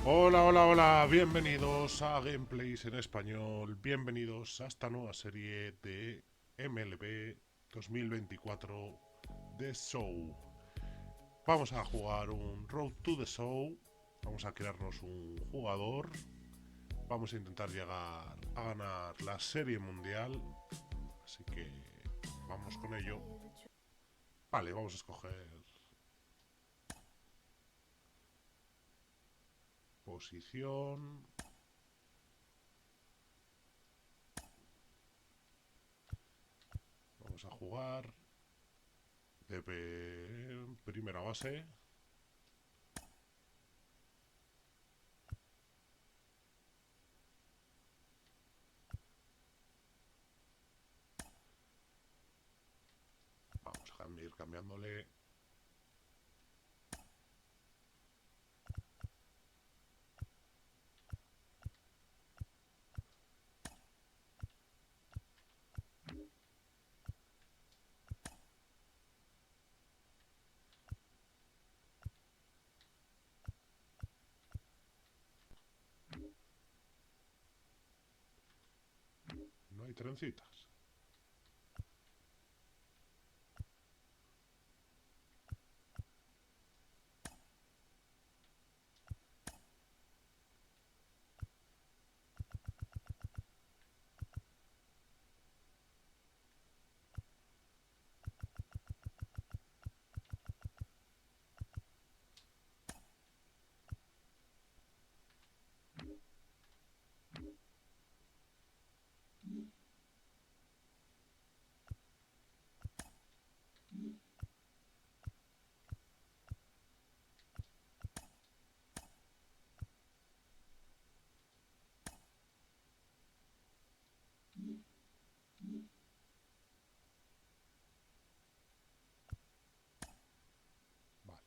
Hola, hola, hola, bienvenidos a Gameplays en Español, bienvenidos a esta nueva serie de MLB 2024 The Show. Vamos a jugar un Road to the Show, vamos a crearnos un jugador, vamos a intentar llegar a ganar la serie mundial, así que vamos con ello. Vale, vamos a escoger posición. Vamos a jugar de primera base. Vamos a ir cambiándole. No hay trencitas. Vale.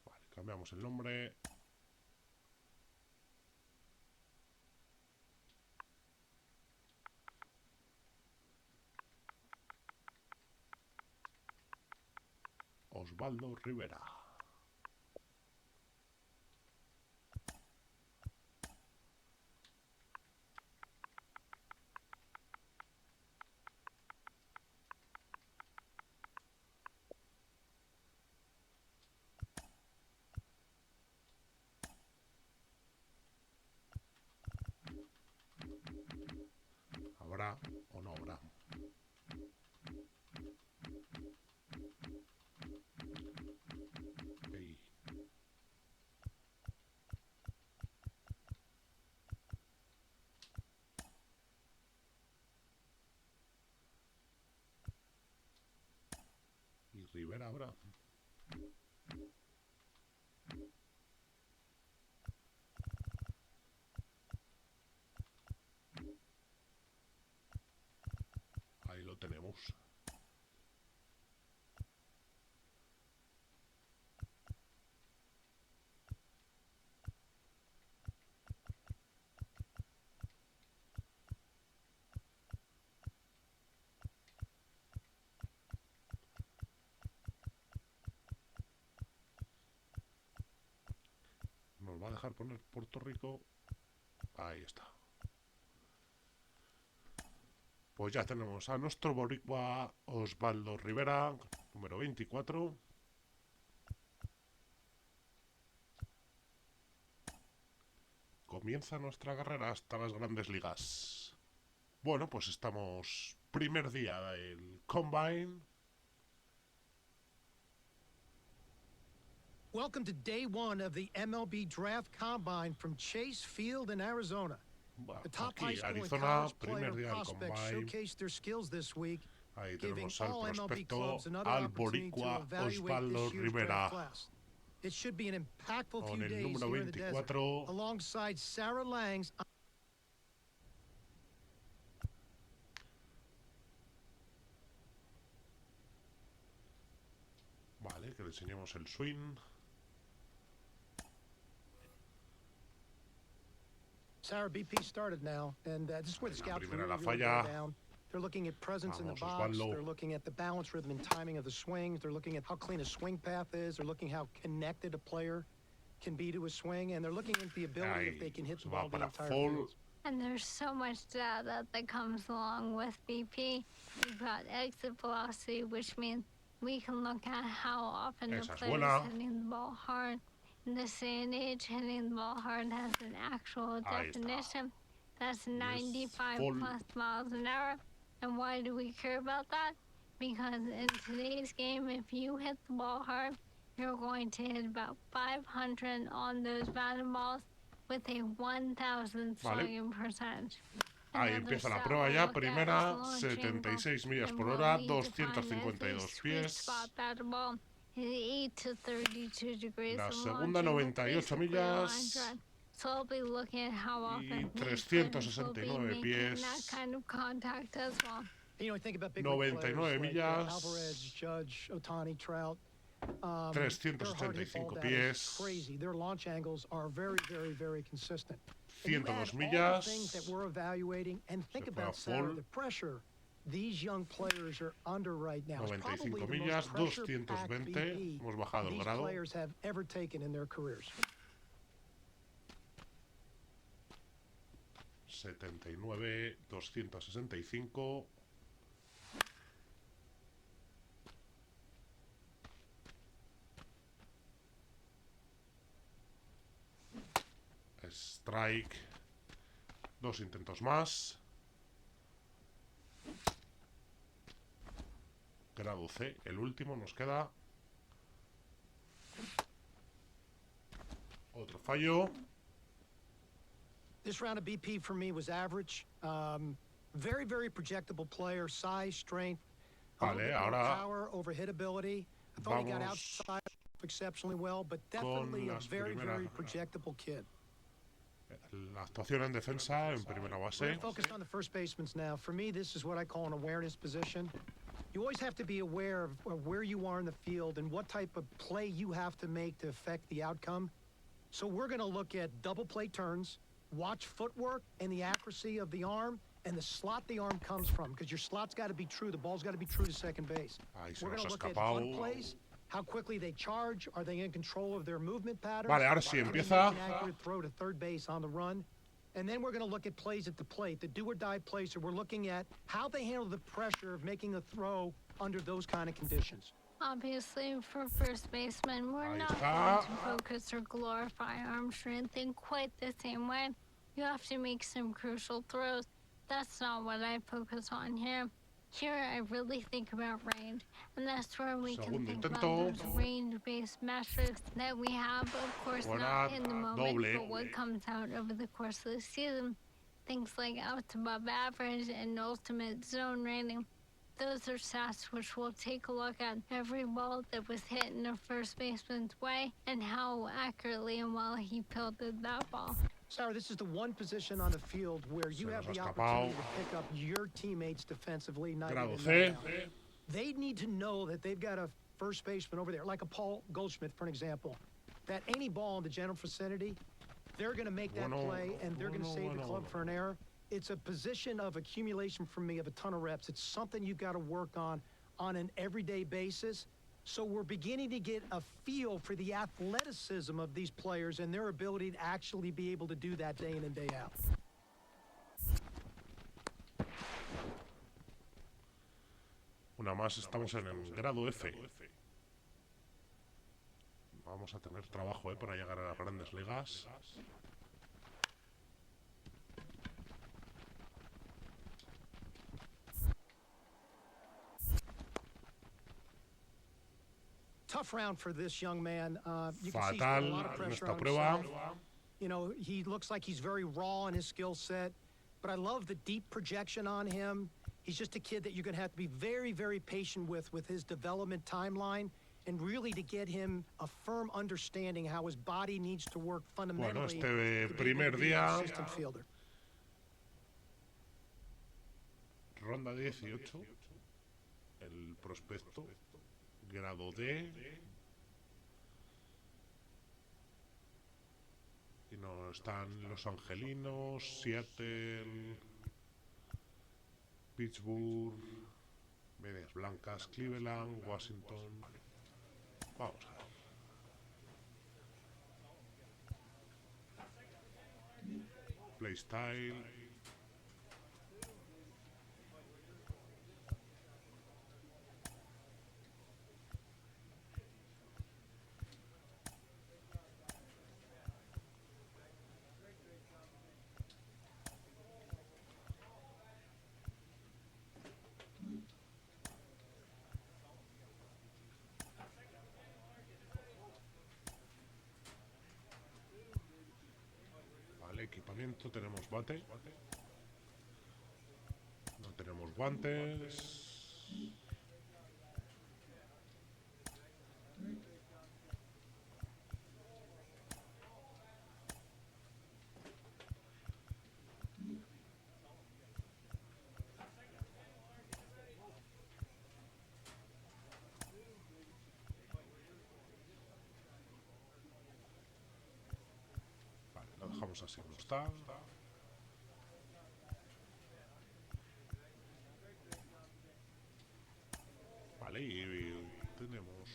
Vale, cambiamos el nombre. Oswaldo Rivera. ¿Habrá o no habrá? Ey. ¿Y Rivera habrá? Ahí lo tenemos. Nos va a dejar poner Puerto Rico. Ahí está. Pues ya tenemos a nuestro boricua Oswaldo Rivera, número 24. Comienza nuestra carrera hasta las grandes ligas. Bueno, pues estamos primer día del Combine. Welcome to day one of the MLB Draft Combine from Chase Field in Arizona. Bueno, The top high aquí school and Arizona, college primer player día del prospects Combine. showcased their skills this week, Ahí giving tenemos al all MLB prospecto, clubs another al opportunity to boricua evaluate Oswaldo this year's draft Rivera, class. It should be an impactful con few el days número here in the desert, 24. alongside Sarah Langs. Vale, que le enseñemos el swing. Sarah, BP started now, and this is where the scouts primera la really falla. go down. They're looking at presence in the Vamos, box. Oswaldo. They're looking at the balance, rhythm, and timing of the swings. They're looking at how clean a swing path is. They're looking how connected a player can be to a swing, and they're looking at the ability if they can hit Se the va ball the para entire full. field. And there's so much data that comes along with BP. We've got exit velocity, which means we can look at how often the Esa es player buena. is hitting the ball hard. In this day and age, hitting the ball hard has an actual Ahí está. definition. That's Y es 95 full. plus miles an hour. And why do we care about that? Because in today's game, if you hit the ball hard, you're going to hit about 500 on those batted balls with a 1,000 slugging percentage. Ahí Another empieza la stat prueba we'll ya. look at is Primera, the launch 76 angle, millas and por what hora, we define as a 252 sweet pies. spot batted ball is 8 to 32 degrees La of segunda, launch angle, 98 basically a line millas. drive. So I'll be looking at how Y often these players will be 369 making pies. that kind of contact as well. You know, think about big 99 league players like millas. Alvarez, Judge, Otani, Trout. Their hard hit 375 ball data is pies. crazy. Their launch angles are very, very, very consistent. And you 102 add all the millas. things that we're evaluating, and think Se fue a about Sarah, full. the pressure these young players are under right now. It's 95 probably the millas, most pressure-packed 220. BP Hemos bajado el these grado. players have ever taken in their careers. 79, 265. Strike. 2 intentos más. Grado C, el último nos queda. Otro fallo. This round of BP for me was average. Very, very projectable player, size, strength, a little Vale, bit more ahora power over hit ability. I thought he got vamos outside exceptionally well, but definitely a las very, very primeras. projectable kid. La actuación en defensa en primera We're base. focused on the first baseman now. For me, this is what I call an awareness position. You always have to be aware of where you are in the field and what type of play you have to make to affect the outcome. So we're going to look at double play turns, watch footwork and the accuracy of the arm, and the slot the arm comes from, because your slot's got to be true. The ball's got to be true to second base. Ahí se We're nos going ha to look at escapado. bunt plays, how quickly they charge, are they in control of their movement patterns? Vale, ahora sí Can they empieza. make an accurate throw to third base on the run? And then we're going to look at plays at the plate, the do-or-die plays. So we're looking at how they handle the pressure of making a throw under those kind of conditions. Obviously, for first baseman, we're Ahí not está. going to focus or glorify arm strength in quite the same way. You have to make some crucial throws. That's not what I focus on here. Here, I really think about range, and that's where we can Segundo think about intento. those range-based metrics that we have, of course, Buena, not in the moment, doble. but what comes out over the course of the season. Things like out to above average and ultimate zone rating. Those are stats which we'll take a look at every ball that was hit in a first baseman's way and how accurately and well he fielded that ball. Sarah, this is the one position on the field where you Se have nos the ha opportunity escapado. to pick up your teammates defensively. Night Grado in, C. night out. They need to know that they've got a first baseman over there, like a Paul Goldschmidt, for an example, that any ball in the general vicinity, they're going to make that Bueno, play, and they're going to save the bueno. club for an error. It's a position of accumulation for me of a ton of reps. It's something you've got to work on an everyday basis. So we're beginning to get a feel for the athleticism of these players and their ability to actually be able to do that day in and day out. Una más, estamos en el grado F. Vamos a tener trabajo para llegar a las grandes ligas. Tough round for this young man. You can see he's got a Fatal lot of en pressure esta on prueba. himself. You know, he looks like he's very raw in his skill set, but I love the deep projection on him. He's just a kid that you're going to have to be very, very patient with his development timeline, and really to get him a firm understanding how his body needs to work fundamentally. Bueno, este to be able primer to be a día, consistent fielder. ronda 18, el prospecto, grado D. Y no están los angelinos, Seattle, Pittsburgh, Medias Blancas, Cleveland, Washington. Vamos a ver. Playstyle. Equipamiento, tenemos bate. No tenemos guantes. Vale, lo dejamos así como está. Vale, y tenemos...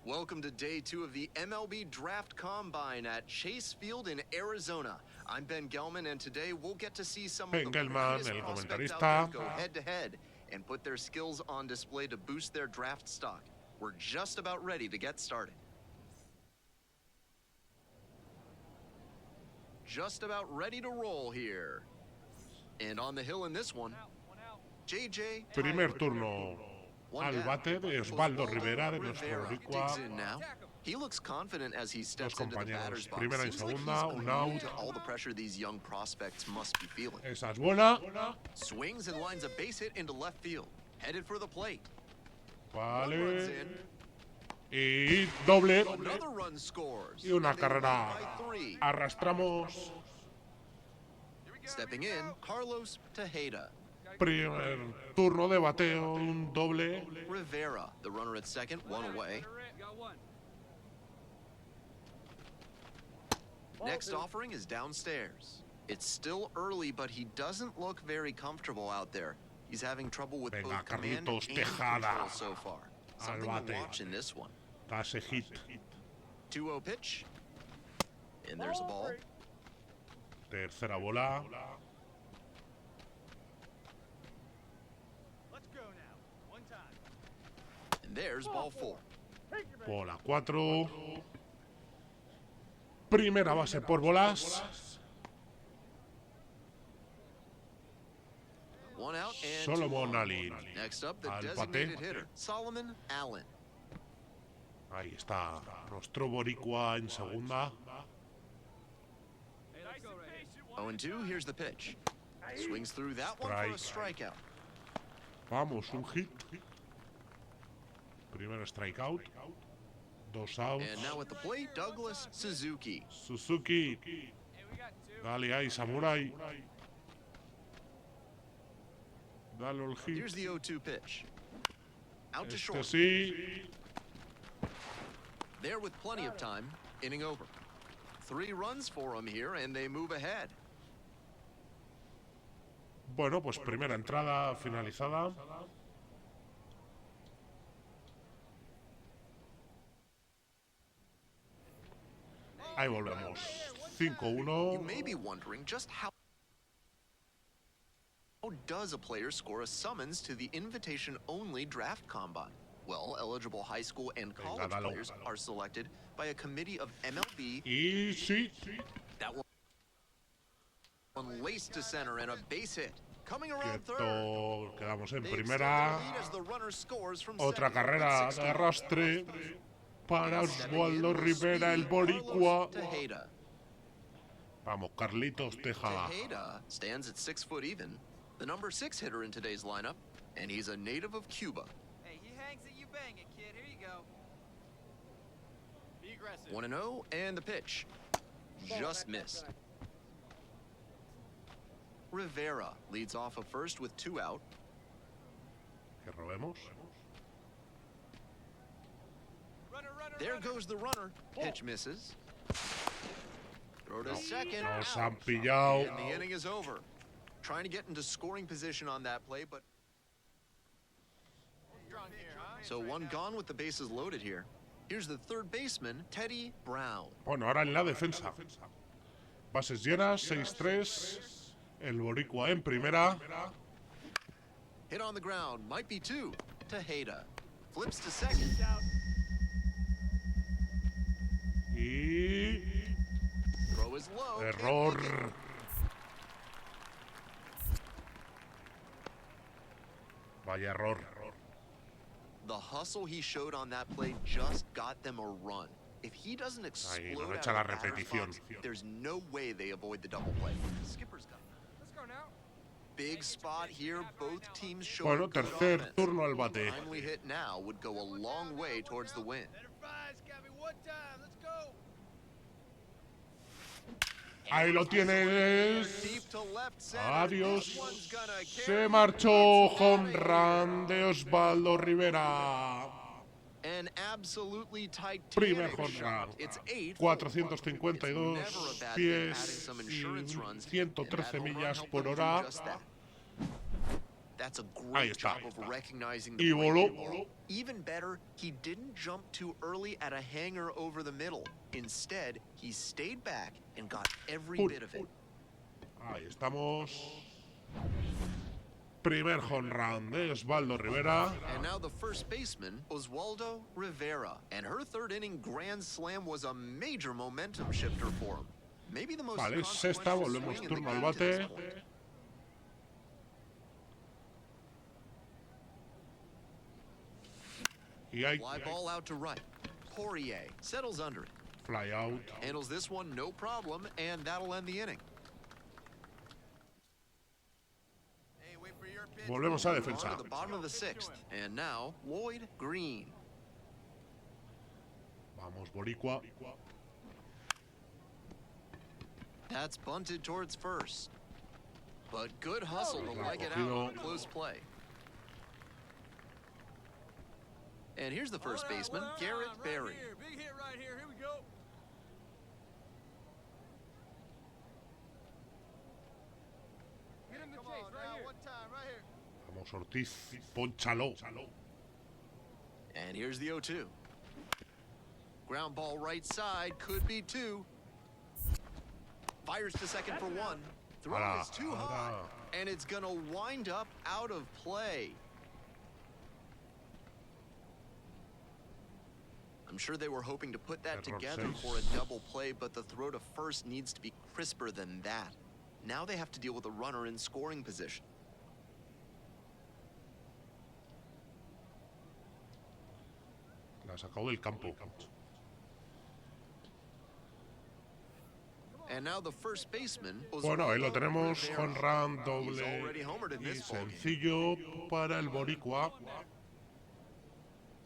Welcome to day 2 of the MLB Draft Combine at Chase Field in Arizona. I'm Ben Gelman, and today we'll get to see some of the greatest prospects out there go head-to-head and put their skills on display to boost their draft stock. We're just about ready to get started. Just about ready to roll here. And on the hill in this one, JJ. Primer turno al bate de Oswaldo Rivera, de nuestro Boricua. He looks confident as he steps into the batter's box. Primera y segunda, un out. All the pressure these young prospects must be feeling. Esa es buena. Swings and lines a base hit into left field. Headed for the plate. Vale. Y doble. Another run scores. Y una carrera. Arrastramos. Stepping in, Carlos Tejeda. Primer turno de bateo, un doble. Rivera, the runner at second, one away. Next offering is downstairs. It's still early, but he doesn't look very comfortable out there. He's having trouble with both command and control so far. Something to watch in this one. Casi hit. 2-0 pitch. And there's a ball. Tercera bola. And there's ball 4. Bola 4. Primera base por bolas. One out and Solomon Allen. Next up, the designated hitter, Solomon Allen. Ahí está nuestro Boricua en segunda. 0-2, here's the pitch. Swings through that one for a strikeout. Vamos, un hit. Primero strikeout. Dos outs. And now at the plate, Douglas Suzuki. Suzuki. Dale ahí, Samurai. Dale el hit. Here's the 0-2 pitch. Out to short. Sí. There with plenty of time, inning over. 3 runs for him here, and they move ahead. Bueno, pues primera entrada finalizada. Ahí volvemos. 5-1. You may be wondering just how does a player score a summons to the invitation-only draft combine? Well, eligible high school and college players are selected by a committee of MLB. Y sí. That one laced to center and a base hit. Coming around third. Quedamos en primera. Otra second, carrera de arrastre para Oswaldo Rivera, el Boricua. Vamos, Carlitos Tejada. Tejeda stands at 6 foot even, the number 6 hitter in today's lineup, and he's a native of Cuba. Hey, he hangs it, you bang it, kid. Here you go. Be aggressive. 1-0, and the pitch. Just missed. Rivera leads off a first with 2 out. Que robemos. There goes the runner. Pitch misses. Throw to second. Nos han Out. pillado. And the inning is over. Trying to get into scoring position on that play, but so one gone with the bases loaded here. Here's the third baseman, Teddy Brown. Bueno, ahora en la defensa. Bases llenas, 6-3. El Boricua en primera. Hit on the ground, might be two. Tejeda flips to second. Y... Throw is low. error. Vaya error. The hustle he showed on that play just got them a run. If he doesn't Ahí, explode nos out echa of la the batter's repetición. box, there's no way they avoid the double play. Skipper's got it. Let's go now. Big spot here. Both teams show Bueno, good tercer offense. turno al bate. Timely hit now would go a long way towards the win. Ahí lo tienes. Deep to left center. Adiós. This one's gonna Se carry marchó the home ball run de Oswaldo Rivera. An absolutely Primer titanic home shot. run. It's 8. 452 It's never a bad thing pies adding some y insurance runs, and 113 that home run millas helped por them do hora. just that. That's a Ahí great está. job of recognizing the Y breaking voló. ball. Even better, he didn't jump too early at a hanger over the middle. Instead, he stayed back and got every bit of it. Ahí estamos. Primer home run de Oswaldo Rivera. And now the first baseman, Oswaldo Rivera. And her third inning grand slam was a major momentum shifter for him. Maybe the most Vale, sexta, consequential volvemos swing in the turno al game to this bate. point. Y hay Fly ball out to right. Poirier settles under it. fly out. Handles this one no problem, and that'll end the inning. Volvemos a On defensa. to the bottom of the sixth. And now, Lloyd Green. Vamos, Boricua. That's bunted towards first. But good hustle to leg it out Cogido. on a close play. And here's the first baseman, Garrett Berry. Big hit right here. Here we go. Get him the chase right here. One time, right here. Vamos, Ortiz. Pónchalo. And here's the 0-2. Ground ball right side, could be two. Fires to second for one. Throw Ahora, is too high. And it's gonna wind up out of play. I'm sure they were hoping to put that Error together seis. for a double play, but the throw to first needs to be crisper than that. Now they have to deal with a runner in scoring position. La sacó del campo. And now the first baseman, Bueno, ahí lo Oswaldo tenemos. Rivera. Home run, He's doble already homered in y this ballgame. sencillo para el Boricua.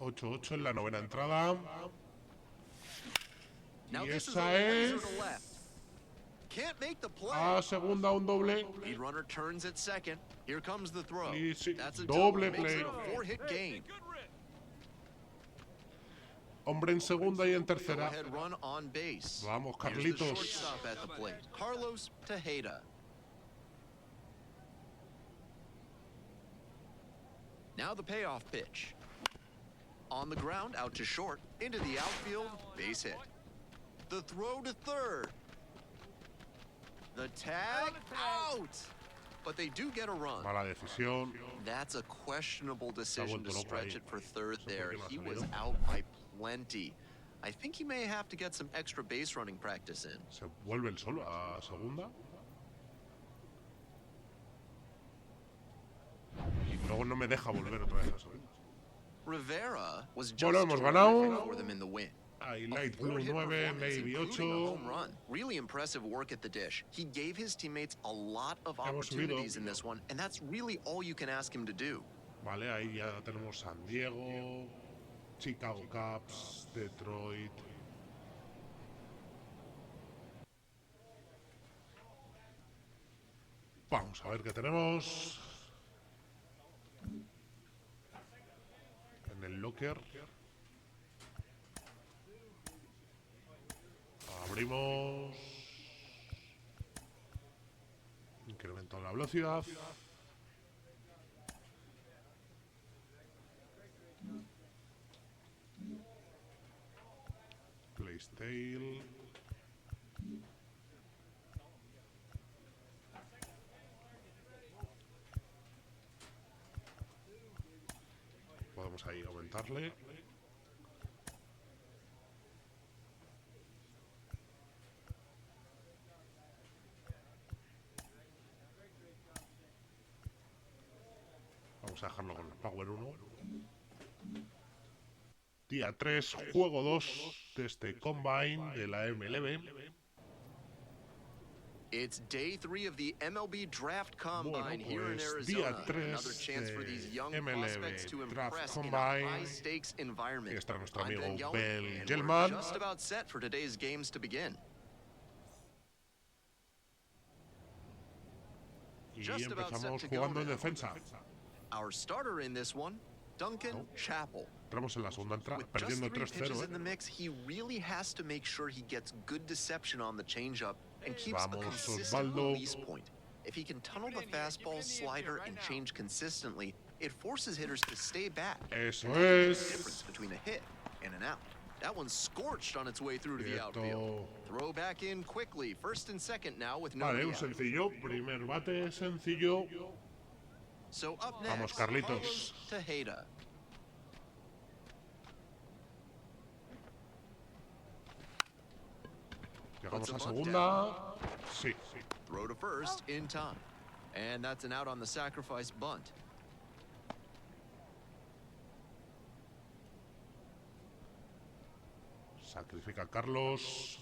8-8 en la novena entrada. Now Y this is esa a laser es to left. Can't make the play. a segunda, un doble. Lead runner turns at second. Here comes the throw. Y sí, That's a doble double. Makes play. it a 4-hit game. Hombre en segunda y en Go tercera. ahead run on base. Vamos, Here's the Carlitos. shortstop at the plate. Carlos Tejeda. Now the payoff pitch. On the ground, out to short, into the outfield, base hit. The throw to third. The tag, out! But they do get a run. Mala decisión. That's a questionable decision to vuelto loco stretch ahí. it for third No sé por there. qué no ha He was salido. out by plenty. I think he may have to get some extra base running practice in. Se vuelve el solo a segunda. Y luego no me deja volver otra vez a segunda. Rivera was just Bueno, hemos terrific ganado. for them in the win. Ahí, A Light Blue four-hit 9, performance, Navy including a 8. home run. Really impressive work at the dish. He gave his teammates a lot of Hemos opportunities subido. in this one, and that's really all you can ask him to do. Vale, ahí ya tenemos San Diego, Chicago Cubs, Detroit. Vamos a ver qué tenemos. el locker. Abrimos. Incremento la velocidad. Playstail. Podemos ahí aumentarle. Vamos a dejarlo con el Power 1. Día 3, juego 2 de este Combine de la MLB. It's day 3 of the MLB Draft Combine here in pues, día Arizona. 3 Another chance for these young MLB prospects to Draft impress in a Combine. high-stakes environment. Ahí está nuestro I'm amigo Ben Gelman, Bell and Gelman. we're just about set for today's games to begin. Y Just about set empezamos to go jugando en now. defensa. Our starter in this one, Duncan Chappell. Entramos en la segunda entrada, With just perdiendo 3 pitches 3-0. in the mix, he really has to make sure he gets good deception on the changeup and keeps a Vamos, consistent Oswaldo. release point. If he can tunnel the fastball, slider, and change consistently, it forces hitters to stay back. Eso And that can be the es. difference between a hit and an out. That one's scorched on its way through to the Quieto. outfield. Throw back in quickly. First and second now with no Vale, un out. sencillo. Primer bate, sencillo. So up Vamos, next, Carlitos. Carlos Tejeda. Llegamos Puts a a bunt segunda. Sí, sí. Throw to first in time. And that's an out on the sacrifice bunt. Sacrifica a Carlos.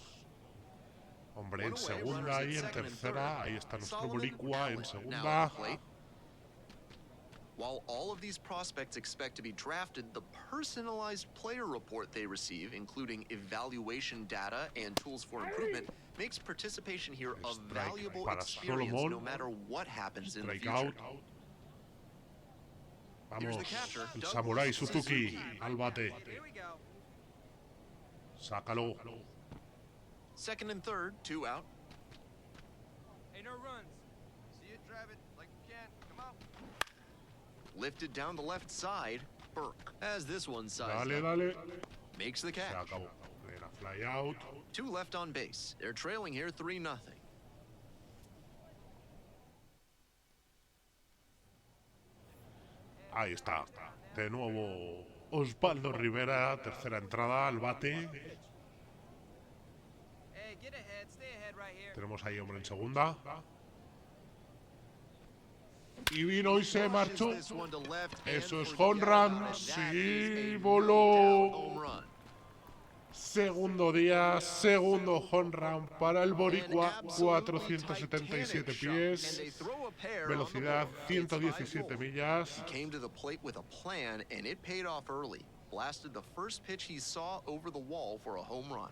Hombre, en One away, segunda runners y at en second and tercera. third. Ahí está nuestro Solomon Boricua Allen en now segunda. at the plate. While all of these prospects expect to be drafted, the personalized player report they receive, including evaluation data and tools for improvement, makes participation here a Strike valuable para experience Solomon. no matter what happens in the Strikeout. future. Vamos, the catcher, el Douglas Samurai Suzuki Suzuki. al bate. Here we go. Sácalo. Second and third, 2 out. Hey, no runs. See it, drive it like you can. Come on. Lifted down the left side, Burke has this one sized Dale, up. dale. Makes the Se catch. acabó. Era fly out. 2 left on base. They're trailing here 3-0. Ahí está. De nuevo Oswaldo Rivera, tercera entrada al bate. Hey, get ahead. Stay ahead right here. Tenemos ahí hombre en segunda. Y vino y se marchó. This one to left and Eso es forget home about run. it. That Sí, is a voló. no-doubt home run. Segundo día, segundo home run para el Boricua, 477 pies, velocidad 117 millas. He came to the plate with a plan and it paid off early. Blasted the first pitch he saw over the wall for a home run.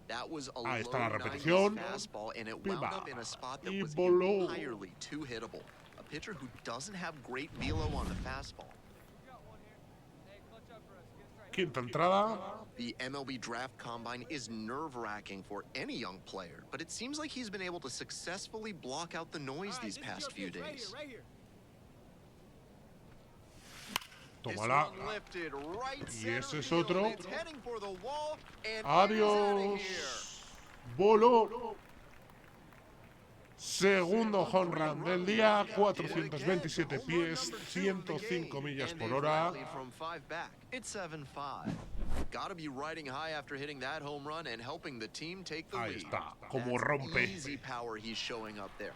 That was a Ahí está la low 90s repetición. fastball and it wound Piba. up in a spot that Y was voló. entirely too hittable. A pitcher who doesn't have great velo on the fastball. Got one here. Hey, clutch up for us. Get a strike. Quinta entrada. The MLB Draft Combine is nerve-wracking for any young player, but it seems like he's been able to successfully block out the noise All right, these this is past your few pitch, days. Right here, This Tómala. one lifted right Y center ese es field. otro. It's heading for the wall and outta Adiós. here. Voló. Segundo home run del día, 427 pies, 105 millas por hora. From 5 back. It's 7-5. Gotta be riding high after hitting that home run and helping the team take the Ahí lead. está, como That's rompe. easy power he's showing up there.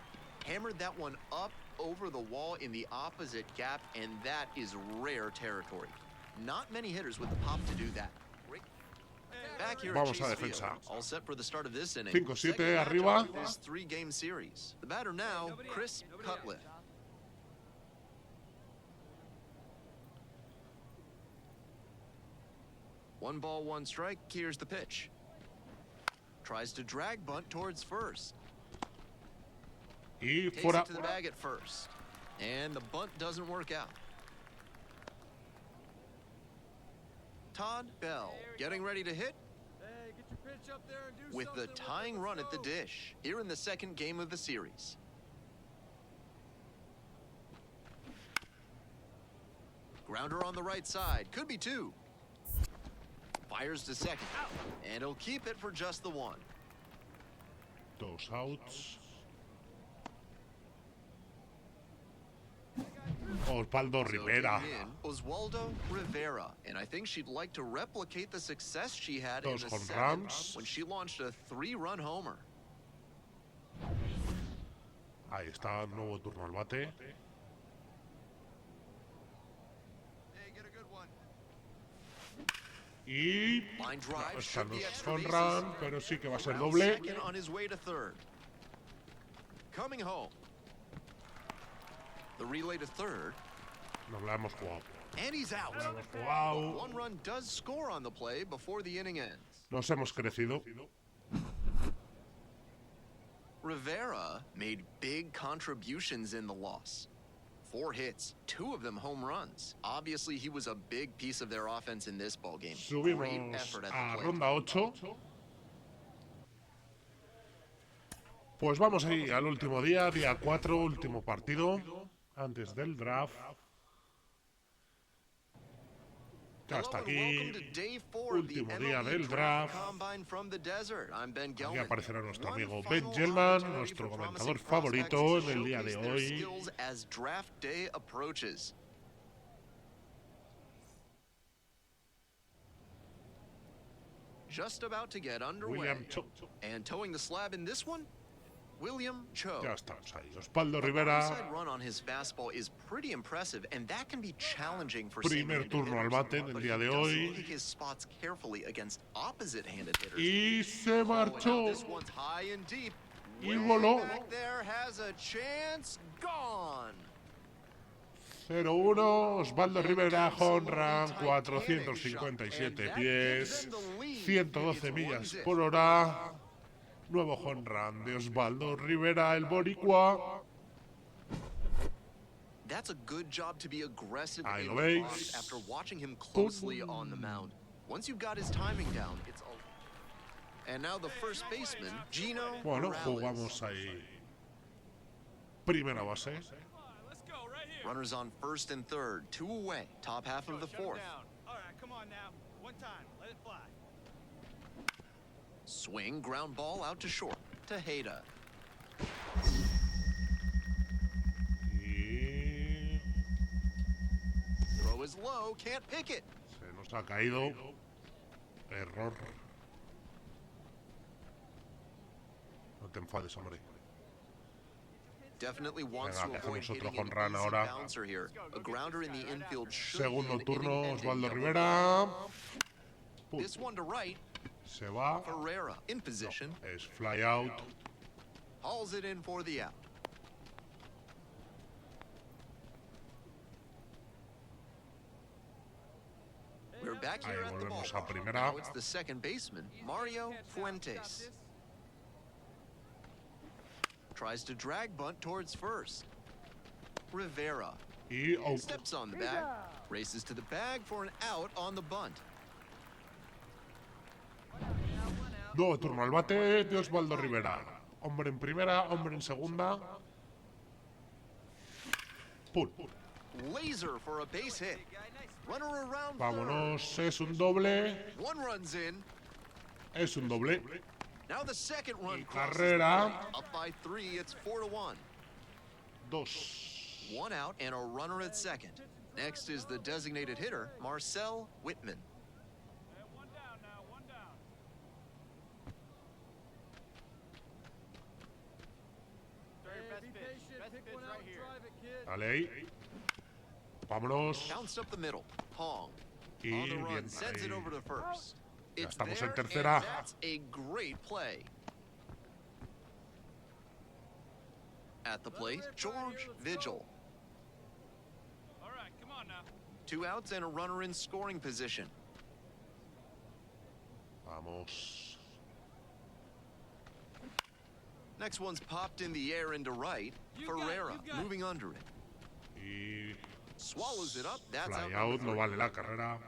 Hammered that one up over the wall in the opposite gap, and that is rare territory. Not many hitters with the pop to do that. Back here Vamos at a Chase Field, defensa. all set for the start of this inning. 5-7 Second matchup arriba. of This 3-game series. The batter now, Chris Cutliff. One ball, one strike. Here's the pitch. Tries to drag bunt towards first. Y Takes fuera. it to the bag at first. And the bunt doesn't work out. Todd Bell, getting ready to hit Hey, get your pitch up there and do with the something tying it. run Let's at the go. dish here in the second game of the series. Grounder on the right side, could be two. Fires to second, and he'll keep it for just the one. 2 outs. Oswaldo So Rivera. getting in, Oswaldo Rivera, and I think she'd like to replicate the success she had in Dos the home 7th runs. when she launched a 3-run homer. Ahí está, nuevo turno al bate. Hey, get a good one. Y Line no, drive esta should no be es extra home bases. run, pero sí que va a ser Around doble. second on his way to third. Coming home. The relay to third, Nos la hemos jugado. and he's out. La hemos jugado. One run does score on the play before the inning ends. Nos hemos crecido. Rivera made big contributions in the loss. 4 hits, 2 of them home runs. Obviously, he was a big piece of their offense in this ballgame. Great Subimos effort at the a plate. ronda 8. Pues vamos ahí al último día, día 4, último partido, antes del draft. Ya está Hello and welcome aquí. to day 4 of the Último día MLB del Draft draft. Combine from the desert. I'm Ben Aquí Gelman. aparecerá nuestro One amigo final Ben Gelman, opportunity nuestro for comentador promising favorito prospects en to el día de showcase their hoy. skills as draft day approaches. Just about to get underway. William Cho. And towing the slab in this one, William Cho. Ya estamos ahí. Oswaldo The Rivera, onside run on his fastball is pretty impressive, and that can be challenging for primer same-handed turno al hitters. bate en el But día he de does hoy. pick his spots carefully against opposite-handed hitters. Y se Oh, and now marchó. this one's high and deep. Y Way voló. back there has a chance. Gone. 0-1, Oswaldo Rivera, home run, 457 pies, 112 millas por hora. Nuevo home run de Oswaldo Rivera, el boricua. That's a good job to be aggressive Ahí in lo response veis. after watching him closely on the mound. Once you've got his timing down, it's all. And now the first baseman, Gino Bueno, Morales. jugamos ahí. Primera base. Come on, let's go right here. Runners on first and third, 2 away, top half of the Shut 'em 4th. down. All right, come on now. One time, let it fly. Swing, ground ball out to short. Tejeda. Y Throw is low, can't pick it. se nos ha caído. Error. No te enfades, hombre. Definitely wants Venga, to que avoid hacemos otro hitting an home run easy ahora. bouncer here. A grounder in the infield should Segundo be an turno, inning-ending Oswaldo double. Rivera. This one to right, Se va. Ferreira in position. Es fly out. Hauls it in for the out. We're back here Ahí at the volvemos a ballpark. primera. Now it's the second baseman, Mario Fuentes. Tries to drag bunt towards first. Rivera Y out. steps on the bag, races to the bag for an out on the bunt. Nuevo turno al bate de Oswaldo Rivera. Hombre en primera, hombre en segunda. Pum. Laser for a base hit. Runner around Vámonos, es un doble. third. One runs in. Es un doble. Now the second run Y crosses carrera. the plate. Up by 3, it's 4-1. 2. One out and a runner at second. Next is the designated hitter, Marcel Whitman. One down now, one down. Throw your best pitch. Best pitch right here. Dale ahí. Vámonos. Bounced up the middle. Hong. Y On the run, bien sends it ahí. over to first. Ya It's estamos there, en tercera. and that's a great play. At the plate, George Vigil. All right, come on now. 2 outs and a runner in scoring position. Vamos. Next one's popped in the air into right. You got it, Ferreira you got it. moving under it. Y Swallows it up. That's fly out out, number no 3. vale la carrera.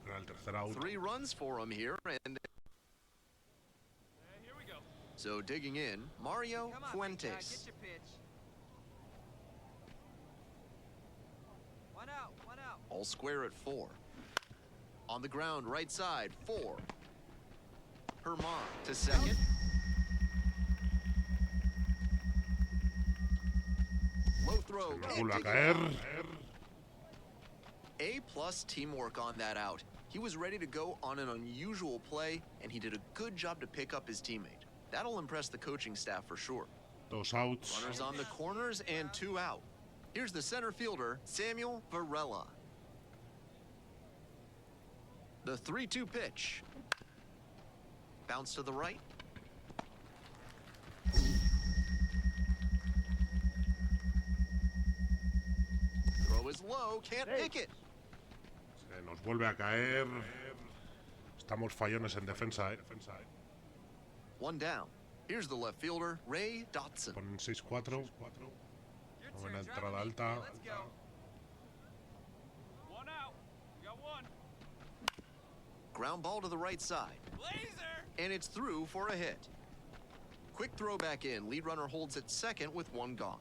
Era el tercer out. 3 runs for him here, and Here we go. so digging in, Mario Come on, big guy, Fuentes. get your pitch. One out, one out. All square at 4. On the ground, right side, 4. Herman to second. Low throw. Se can't vuelve a dig it caer. out. A+ teamwork on that out. He was ready to go on an unusual play, and he did a good job to pick up his teammate. That'll impress the coaching staff for sure. 2 outs. Runners on the corners and 2 out. Here's the center fielder, Samuel Varela. The 3-2 pitch. Bounce to the right. Throw is low, can't pick it. Se nos vuelve a caer. Estamos fallones en defensa, 1 down. Here's the left fielder, Ray Dotson. Ponen 6-4. Your Buena turn, entrada drive me. alta. Let's go. One out. We got one. Ground ball to the right side. Laser! And it's through for a hit. Quick throw back in. Lead runner holds at second with 1 gone.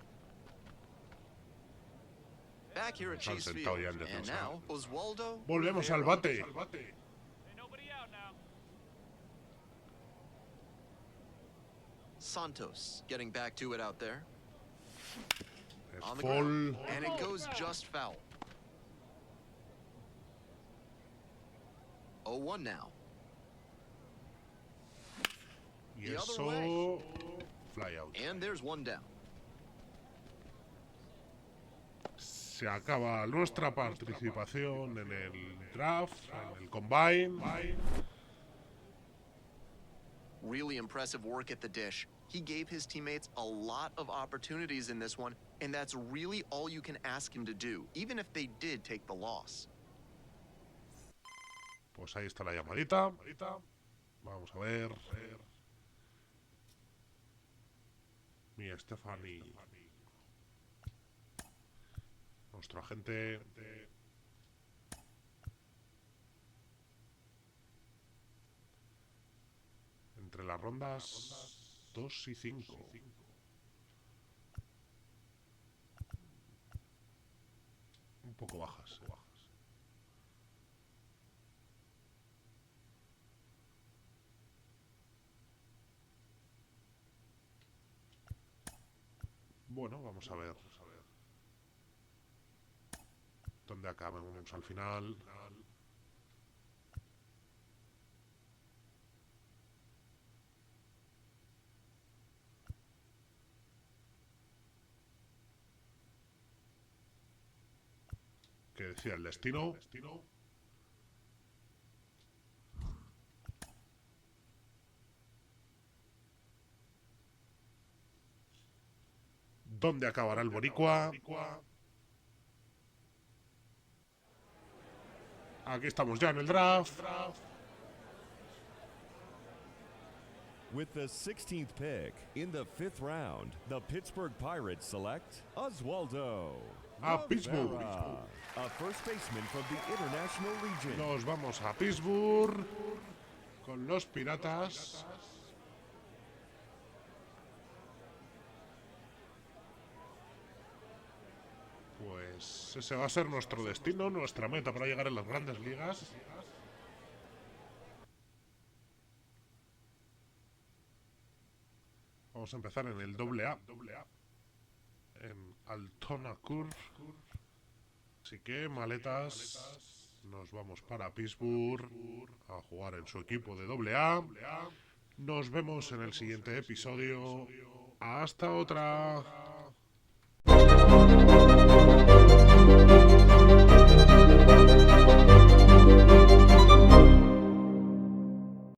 Back here at Están Chase Field. sentados ya en And defensa. now, Oswaldo Volvemos al Rivera. bate. Ain't nobody out now. Santos getting back to it out there. Es On the full. ground. And it goes just foul. 0-1 now. Y The other eso. Fly out. And there's 1 down. Se acaba nuestra participación en el draft, en el combine. Really impressive work at the dish. He gave his teammates a lot of opportunities in this one, and that's really all you can ask him to do, even if they did take the loss. Pues ahí está la llamadita. Vamos a ver. Mi Stephanie. Nuestro agente. Entre las rondas 2 y 5. Un poco bajas. Bueno, vamos a ver. ¿Dónde acabamos al final? ¿Qué decía el destino? ¿Dónde acabará el boricua? Aquí estamos ya en el draft. With the 16th pick in the 5th round, the Pittsburgh Pirates select Oswaldo A Pittsburgh. Rivera, a first baseman from the International Region. Nos vamos a Pittsburgh con los Piratas. Pues ese va a ser nuestro destino, nuestra meta para llegar a las grandes ligas. Vamos a empezar en el AA. En Altona Curve. Así que maletas, nos vamos para Pittsburgh a jugar en su equipo de AA. Nos vemos en el siguiente episodio. Hasta otra.